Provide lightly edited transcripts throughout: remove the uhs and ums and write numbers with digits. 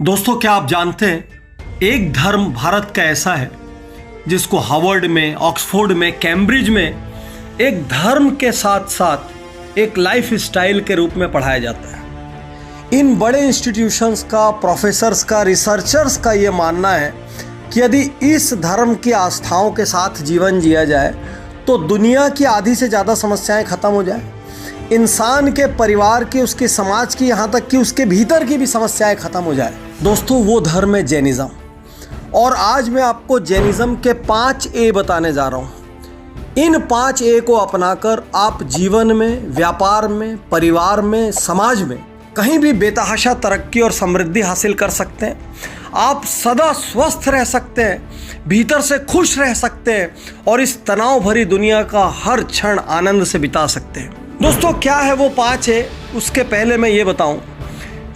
दोस्तों, क्या आप जानते हैं एक धर्म भारत का ऐसा है जिसको हार्वर्ड में, ऑक्सफोर्ड में, कैम्ब्रिज में एक धर्म के साथ साथ एक लाइफ स्टाइल के रूप में पढ़ाया जाता है। इन बड़े इंस्टीट्यूशंस का, प्रोफेसर्स का, रिसर्चर्स का ये मानना है कि यदि इस धर्म की आस्थाओं के साथ जीवन जिया जाए तो दुनिया की आधी से ज़्यादा समस्याएं खत्म हो जाए, इंसान के परिवार की, उसके समाज की, यहाँ तक कि उसके भीतर की भी समस्याएं खत्म हो जाए। दोस्तों, वो धर्म है जैनिज़्म। और आज मैं आपको जैनिज़्म के 5 ए बताने जा रहा हूँ। इन 5 ए को अपनाकर आप जीवन में, व्यापार में, परिवार में, समाज में कहीं भी बेतहाशा तरक्की और समृद्धि हासिल कर सकते हैं। आप सदा स्वस्थ रह सकते हैं, भीतर से खुश रह सकते हैं और इस तनाव भरी दुनिया का हर क्षण आनंद से बिता सकते हैं। दोस्तों, क्या है वो 5 ए? उसके पहले मैं ये बताऊं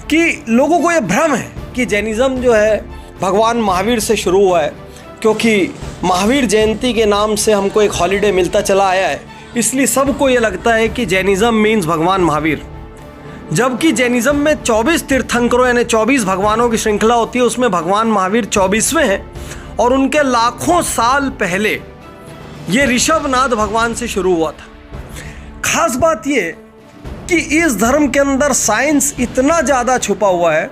कि लोगों को ये भ्रम है कि जैनिज़्म जो है भगवान महावीर से शुरू हुआ है, क्योंकि महावीर जयंती के नाम से हमको एक हॉलीडे मिलता चला आया है, इसलिए सबको ये लगता है कि जैनिज़्म मीन्स भगवान महावीर। जबकि जैनिज़्म में 24 तीर्थंकरों यानी 24 भगवानों की श्रृंखला होती है, उसमें भगवान महावीर 24वें हैं और उनके लाखों साल पहले ये ऋषभनाथ भगवान से शुरू हुआ था। खास बात ये कि इस धर्म के अंदर साइंस इतना ज़्यादा छुपा हुआ है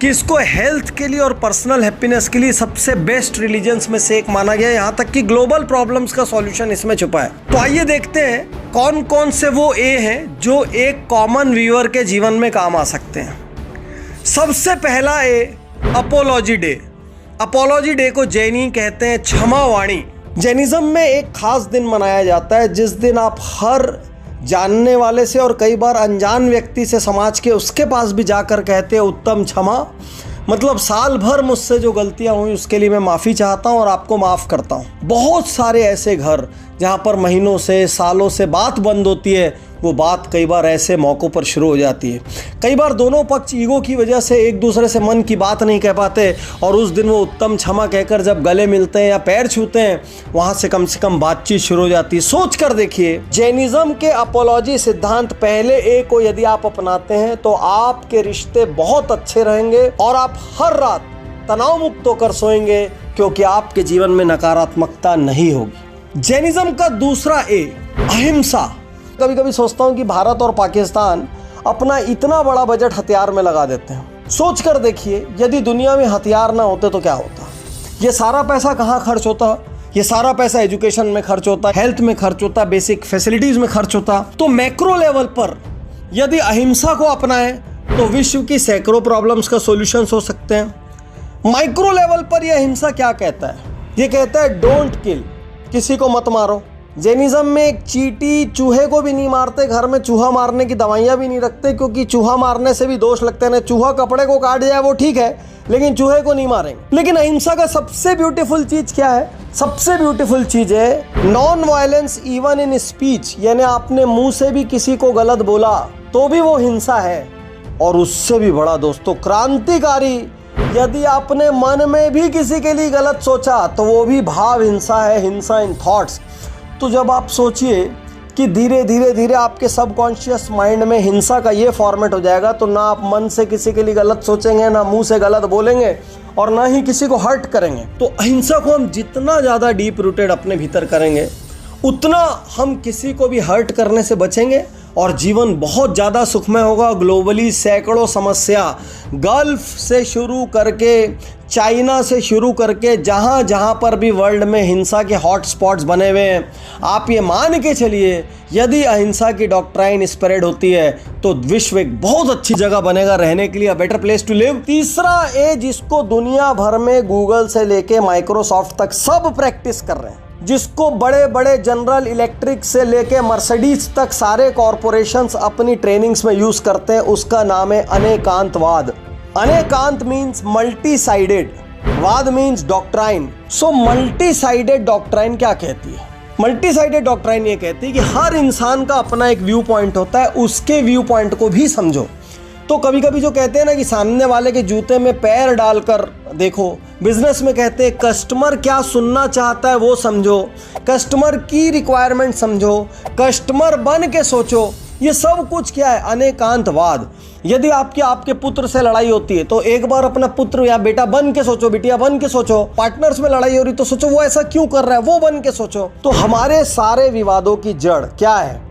कि इसको हेल्थ के लिए और पर्सनल हैप्पीनेस के लिए सबसे बेस्ट रिलीजन्स में से एक माना गया है। यहाँ तक कि ग्लोबल प्रॉब्लम्स का सॉल्यूशन इसमें छुपा है। तो आइए देखते हैं कौन कौन से वो ए हैं जो एक कॉमन व्यूअर के जीवन में काम आ सकते हैं। सबसे पहला ए, अपोलॉजी डे। अपोलॉजी डे को जैनी कहते हैं क्षमावाणी। जैनिज़्म में एक खास दिन मनाया जाता है जिस दिन आप हर जानने वाले से और कई बार अनजान व्यक्ति से समाज के उसके पास भी जाकर कहते हैं उत्तम क्षमा, मतलब साल भर मुझसे जो गलतियां हुई उसके लिए मैं माफ़ी चाहता हूं और आपको माफ़ करता हूं। बहुत सारे ऐसे घर जहां पर महीनों से, सालों से बात बंद होती है, वो बात कई बार ऐसे मौक़ों पर शुरू हो जाती है। कई बार दोनों पक्ष ईगो की वजह से एक दूसरे से मन की बात नहीं कह पाते और उस दिन वो उत्तम क्षमा कहकर जब गले मिलते हैं या पैर छूते हैं, वहाँ से कम बातचीत शुरू हो जाती है। सोच कर देखिए, जैनिज़्म के अपोलॉजी सिद्धांत पहले ए को यदि आप अपनाते हैं तो आपके रिश्ते बहुत अच्छे रहेंगे और आप हर रात तनाव मुक्त होकर सोएंगे, क्योंकि आपके जीवन में नकारात्मकता नहीं होगी। जैनिज़्म का दूसरा ए, अहिंसा। कभी कभी सोचता हूं कि भारत और पाकिस्तान अपना इतना बड़ा बजट हथियार में लगा देते हैं। सोच कर देखिए, यदि दुनिया में हथियार ना होते तो क्या होता? ये सारा पैसा कहाँ खर्च होता? ये सारा पैसा एजुकेशन में खर्च होता, हेल्थ में खर्च होता, बेसिक फैसिलिटीज में खर्च होता। तो मैक्रो लेवल पर यदि अहिंसा को अपनाएं तो विश्व की सैकड़ों प्रॉब्लम्स का सॉल्यूशन हो सकते हैं। माइक्रो लेवल पर यह अहिंसा क्या कहता है? ये कहता है डोंट किल, किसी को मत मारो। जैनिज़्म में एक चींटी चूहे को भी नहीं मारते, घर में चूहा मारने की दवाइयाँ भी नहीं रखते, क्योंकि चूहा मारने से भी दोष लगते हैं। चूहा कपड़े को काट जाए वो ठीक है, लेकिन चूहे को नहीं मारेंगे। लेकिन अहिंसा का सबसे ब्यूटीफुल चीज़ क्या है? सबसे ब्यूटीफुल चीज़ है non violence even in speech, यानी आपने मुंह से भी किसी को गलत बोला तो भी वो हिंसा है। और उससे भी बड़ा दोस्तों, क्रांतिकारी, यदि आपने मन में भी किसी के लिए गलत सोचा तो वो भी भाव हिंसा है, हिंसा इन थॉट्स। तो जब आप सोचिए कि धीरे धीरे आपके सबकॉन्शियस माइंड में हिंसा का ये फॉर्मेट हो जाएगा, तो ना आप मन से किसी के लिए गलत सोचेंगे, ना मुंह से गलत बोलेंगे और ना ही किसी को हर्ट करेंगे। तो अहिंसा को हम जितना ज़्यादा डीप रूटेड अपने भीतर करेंगे, उतना हम किसी को भी हर्ट करने से बचेंगे और जीवन बहुत ज़्यादा सुखमय होगा। ग्लोबली सैकड़ों समस्या, गल्फ से शुरू करके, चाइना से शुरू करके, जहाँ जहाँ पर भी वर्ल्ड में हिंसा के हॉटस्पॉट्स बने हुए हैं, आप ये मान के चलिए यदि अहिंसा की डॉक्ट्राइन स्प्रेड होती है तो विश्व एक बहुत अच्छी जगह बनेगा रहने के लिए, a better place to live. तीसरा ए, जिसको दुनिया भर में गूगल से लेके माइक्रोसॉफ्ट तक सब प्रैक्टिस कर रहे हैं, जिसको बड़े बड़े जनरल इलेक्ट्रिक से लेके मर्सिडीज तक सारे कॉरपोरेशंस अपनी ट्रेनिंग्स में यूज करते हैं, उसका नाम है अनेकांतवाद। अनेकांत मीन्स मल्टी साइडेड, वाद means doctrine. So multi sided doctrine क्या कहती है? मल्टी साइडेड डॉक्ट्राइन ये कहती है कि हर इंसान का अपना एक व्यू पॉइंट होता है, उसके व्यू पॉइंट को भी समझो। तो कभी कभी जो कहते हैं ना कि सामने वाले के जूते में पैर डालकर देखो, बिजनेस में कहते हैं कस्टमर क्या सुनना चाहता है वो समझो, कस्टमर की रिक्वायरमेंट समझो, कस्टमर बन के सोचो। ये सब कुछ क्या है? अनेकांतवाद। यदि आपके पुत्र से लड़ाई होती है तो एक बार अपना पुत्र या बेटा बन के सोचो, बिटिया बन के सोचो। पार्टनर्स में लड़ाई हो रही तो सोचो वो ऐसा क्यों कर रहा है, वो बन के सोचो। तो हमारे सारे विवादों की जड़ क्या है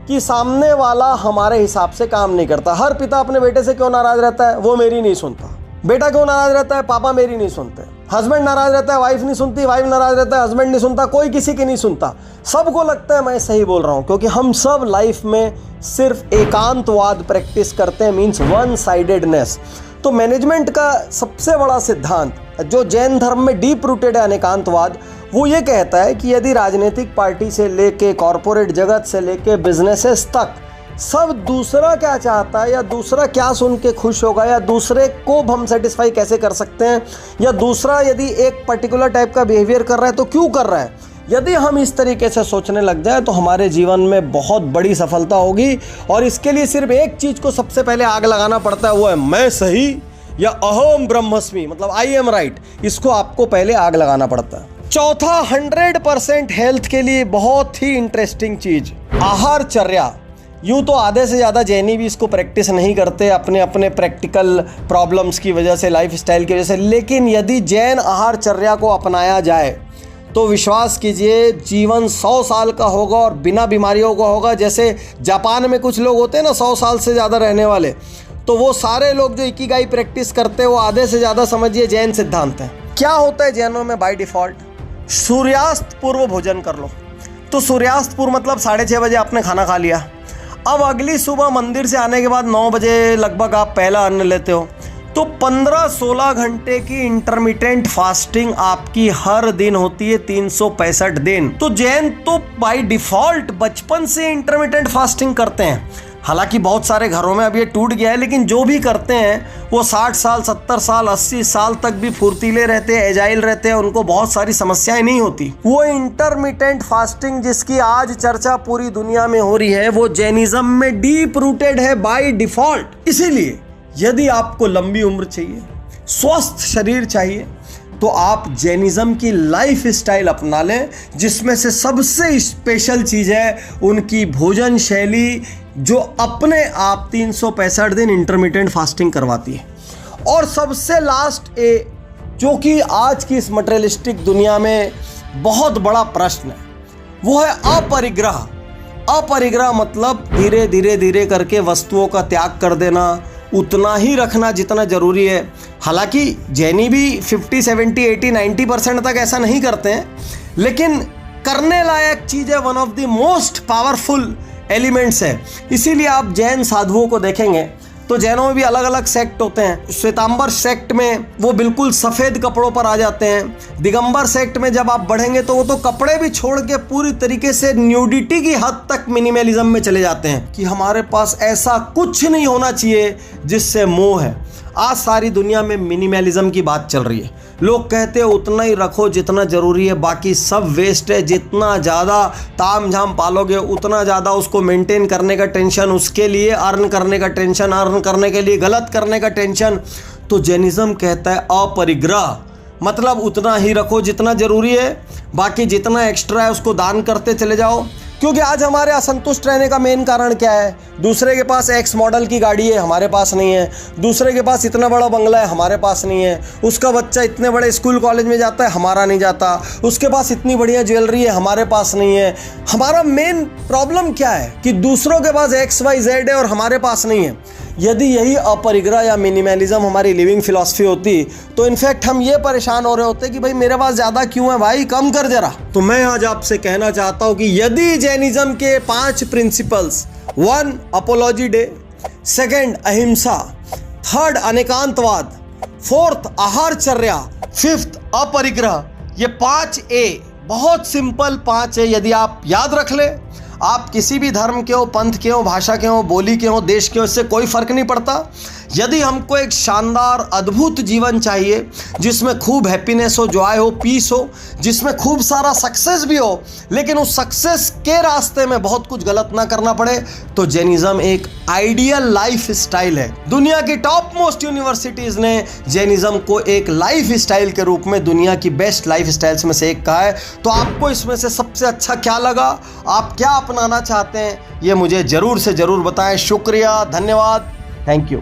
कि सामने वाला हमारे हिसाब से काम नहीं करता। हर पिता अपने बेटे से क्यों नाराज रहता है? वो मेरी नहीं सुनता। बेटा क्यों नाराज रहता है? पापा मेरी नहीं सुनते। हस्बैंड नाराज रहता है, वाइफ नहीं सुनती। वाइफ नाराज रहता है, हस्बैंड नहीं सुनता। कोई किसी की नहीं सुनता। सबको लगता है मैं सही बोल रहा हूं, क्योंकि हम सब लाइफ में सिर्फ एकांतवाद प्रैक्टिस करते हैं, मीन्स वन साइडेडनेस। तो मैनेजमेंट का सबसे बड़ा सिद्धांत जो जैन धर्म में डीप रूटेड है, अनेकांतवाद, वो ये कहता है कि यदि राजनीतिक पार्टी से लेके कॉरपोरेट जगत से लेके बिजनेसेस तक सब दूसरा क्या चाहता है या दूसरा क्या सुन के खुश होगा या दूसरे को हम सेटिस्फाई कैसे कर सकते हैं या दूसरा यदि एक पर्टिकुलर टाइप का बिहेवियर कर रहा है तो क्यों कर रहा है, यदि हम इस तरीके से सोचने लग जाए तो हमारे जीवन में बहुत बड़ी सफलता होगी। और इसके लिए सिर्फ एक चीज को सबसे पहले आग लगाना पड़ता है, वो है मैं सही या अहम ब्रह्मस्मि, मतलब आई एम राइट। इसको आपको पहले आग लगाना पड़ता है। चौथा 100% हेल्थ के लिए बहुत ही इंटरेस्टिंग चीज, आहारचर्या। यूँ तो आधे से ज़्यादा जैनी भी इसको प्रैक्टिस नहीं करते अपने अपने प्रैक्टिकल प्रॉब्लम्स की वजह से, लाइफ स्टाइल की वजह से। लेकिन यदि जैन आहारचर्या को अपनाया जाए तो विश्वास कीजिए जीवन 100 साल का होगा और बिना बीमारियों का होगा। जैसे जापान में कुछ लोग होते हैं ना 100 साल से ज़्यादा रहने वाले, तो वो सारे लोग जो इकिगाई प्रैक्टिस करते हैं वो आधे से ज़्यादा समझिए जैन सिद्धांत है। क्या होता है जैनों में बाय डिफ़ॉल्ट? सूर्यास्त पूर्व भोजन कर लो। तो सूर्यास्त पूर्व मतलब 6:30 बजे आपने खाना खा लिया। अब अगली सुबह मंदिर से आने के बाद 9 बजे लगभग आप पहला अन्न लेते हो, तो 15-16 घंटे की इंटरमिटेंट फास्टिंग आपकी हर दिन होती है, 365 दिन। तो जैन तो बाय डिफॉल्ट बचपन से इंटरमिटेंट फास्टिंग करते हैं। हालांकि बहुत सारे घरों में अब ये टूट गया है, लेकिन जो भी करते हैं वो 60 साल 70 साल 80 साल तक भी फुर्तीले रहते हैं, एजाइल रहते हैं, उनको बहुत सारी समस्याएं नहीं होती। वो इंटरमिटेंट फास्टिंग जिसकी आज चर्चा पूरी दुनिया में हो रही है वो जैनिज्म में डीप रूटेड है बाय डिफॉल्ट। इसीलिए यदि आपको लंबी उम्र चाहिए, स्वस्थ शरीर चाहिए, तो आप जैनिज्म की लाइफ स्टाइल अपना लें, जिसमें से सबसे स्पेशल चीज़ है उनकी भोजन शैली जो अपने आप 365 दिन इंटरमिटेंट फास्टिंग करवाती है। और सबसे लास्ट जो कि आज की इस मटेरियलिस्टिक दुनिया में बहुत बड़ा प्रश्न है, वो है अपरिग्रह। अपरिग्रह मतलब धीरे धीरे धीरे करके वस्तुओं का त्याग कर देना, उतना ही रखना जितना ज़रूरी है। हालांकि जैनी भी 50, 70, 80, 90% तक ऐसा नहीं करते हैं, लेकिन करने लायक चीज़ है, one of the most powerful elements है। इसीलिए आप जैन साधुओं को देखेंगे तो जैनों में भी अलग अलग सेक्ट होते हैं। श्वेतांबर सेक्ट में वो बिल्कुल सफ़ेद कपड़ों पर आ जाते हैं। दिगंबर सेक्ट में जब आप बढ़ेंगे तो वो तो कपड़े भी छोड़ के पूरी तरीके से न्यूडिटी की हद तक मिनिमलिज्म में चले जाते हैं कि हमारे पास ऐसा कुछ नहीं होना चाहिए जिससे मोह है। आज सारी दुनिया में मिनिमलिज्म की बात चल रही है। लोग कहते हैं उतना ही रखो जितना ज़रूरी है, बाकी सब वेस्ट है। जितना ज़्यादा ताम झाम पालोगे उतना ज़्यादा उसको मेंटेन करने का टेंशन, उसके लिए अर्न करने का टेंशन, अर्न करने के लिए गलत करने का टेंशन। तो जैनिज्म कहता है अपरिग्रह मतलब उतना ही रखो जितना ज़रूरी है, बाकी जितना एक्स्ट्रा है उसको दान करते चले जाओ। क्योंकि आज हमारे असंतुष्ट रहने का मेन कारण क्या है? दूसरे के पास एक्स मॉडल की गाड़ी है, हमारे पास नहीं है। दूसरे के पास इतना बड़ा बंगला है, हमारे पास नहीं है। उसका बच्चा इतने बड़े स्कूल कॉलेज में जाता है, हमारा नहीं जाता। उसके पास इतनी बढ़िया ज्वेलरी है, हमारे पास नहीं है। हमारा मेन प्रॉब्लम क्या है कि दूसरों के पास XYZ है और हमारे पास नहीं है। यदि यही अपरिग्रह या मिनिमलिज्म हमारी लिविंग फिलॉसफी होती तो इनफैक्ट हम ये परेशान हो रहे होते कि भाई मेरे पास ज़्यादा क्यों है भाई, कम कर जरा। तो मैं आज आपसे कहना चाहता हूँ कि यदि जैनिज्म के 5 प्रिंसिपल्स, 1 अपोलॉजी डे, 2 अहिंसा, 3 अनेकांतवाद, 4 आहारचर्या, 5 अपरिग्रह, ये 5A बहुत सिंपल 5 है। यदि आप याद रख ले, आप किसी भी धर्म के हो, पंथ के हो, भाषा के हो, बोली के हो, देश के हो, इससे कोई फर्क नहीं पड़ता। यदि हमको एक शानदार अद्भुत जीवन चाहिए जिसमें खूब हैप्पीनेस हो, जॉय हो, पीस हो, जिसमें खूब सारा सक्सेस भी हो, लेकिन उस सक्सेस के रास्ते में बहुत कुछ गलत ना करना पड़े, तो जैनिज्म एक आइडियल लाइफ स्टाइल है। दुनिया की टॉप मोस्ट यूनिवर्सिटीज़ ने जैनिज्म को एक लाइफ स्टाइल के रूप में दुनिया की बेस्ट लाइफ स्टाइल्स में से एक कहा है। तो आपको इसमें से सबसे अच्छा क्या लगा? आप क्या अपनाना चाहते हैं ये मुझे ज़रूर से ज़रूर बताएं। शुक्रिया, धन्यवाद, थैंक यू।